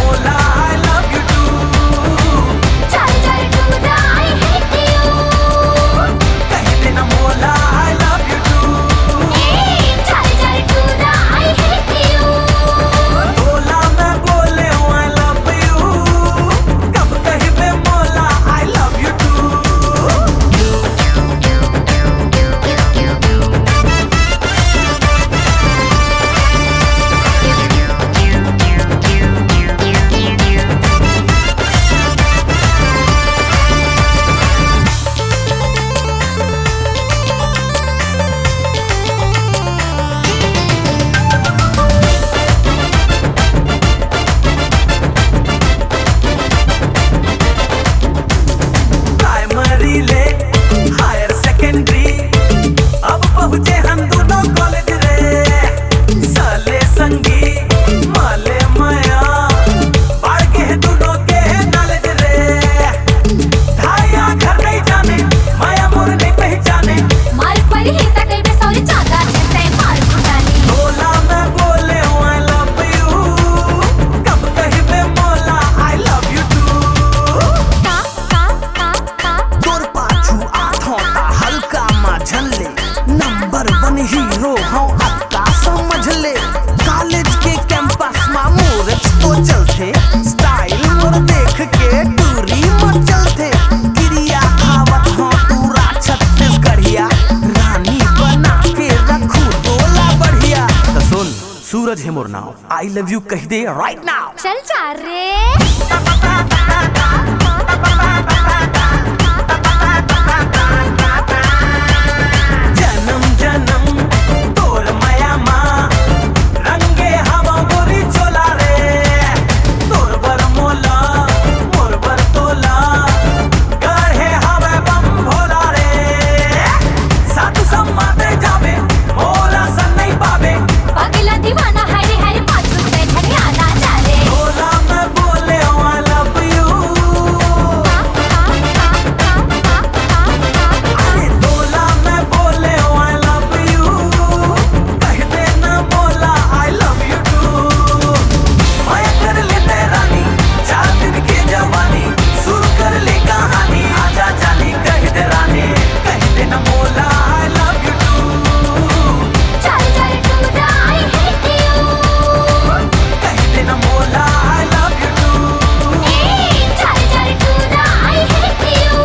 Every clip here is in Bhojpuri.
मोला I love you too। चल चल टूरा I hate you। कह देना मोला I love you too। चल चल टूरा I hate you। मोला मैं बोले हूँ I love you। कब कहिबे मोला I love you too। Primary ले हायर सेकेंडरी अब पहुंचे हम दोनों कॉलेज रे। साले संगी माले माया बढ़ के दोनों के नॉलेज रे। धाया घर नहीं जाने माया मोर नहीं पहचाने। मार पड़ी है तकई में सौरी चादा चलते मार फुटानी। मोला मैं बोले हूँ I love you। कब कहिबे मोला I love you too। तोर पाछू आठोटा हल्का मझले नंबर 1 हीरो हूँ अक्का समझ ले। कॉलेज के कैंपस में मोरच तो चलते स्टाइल मोर देख के टूरी मत चलते। गिरिया खावत हूँ पूरा छत्तीसगढ़िया रानी बना के रखू तोला बढ़िया। तो सुन सूरज है मोर नाव I love you कह दे right now। चल जा रे। जन्म जन्म तोर माया माँ रंगे हवा गोरी चोला रे। तोर बर मोला मोर बर तोला गढ़े हवे बम भोला रे। साधु सम्माते जावे मोला सन नहीं पावे। पगला दीवाना हरे हरे पाछू से झड़े आना जा रे। मोला मैं बोले हूँ I love you। अरे तोला मैं बोले हूँ I love you। कह देना मोला I love you too। माया कर ले ते रानी 4 दिन की जवानी शुरू कर ले कहानी आजा जानी कह दे रानी। कह देना मोला I love you too। चल चल टूरा I hate you। कह देना मोला I love you too। चल चल टूरा I hate you।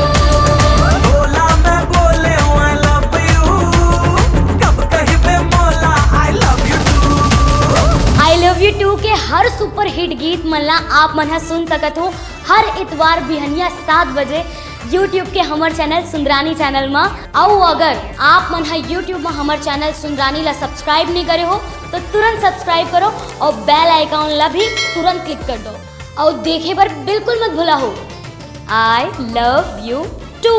मोला मैं बोले हूँ I love you। कब कहिबे मोला I love you too। I love you too के हर सुपर हिट गीत मल्ला आप मन ह सुन सकत हो हर इतवार बिहनिया 7 बजे YouTube के हमर चैनल सुंदरानी चैनल में। और अगर आप मन ह YouTube में हमर चैनल सुंदरानी ला सब्सक्राइब नहीं करे हो तो तुरंत सब्सक्राइब करो और बेल आइकॉन ला भी तुरंत क्लिक कर दो और देखे पर बिल्कुल मत भूला हो। I love you two.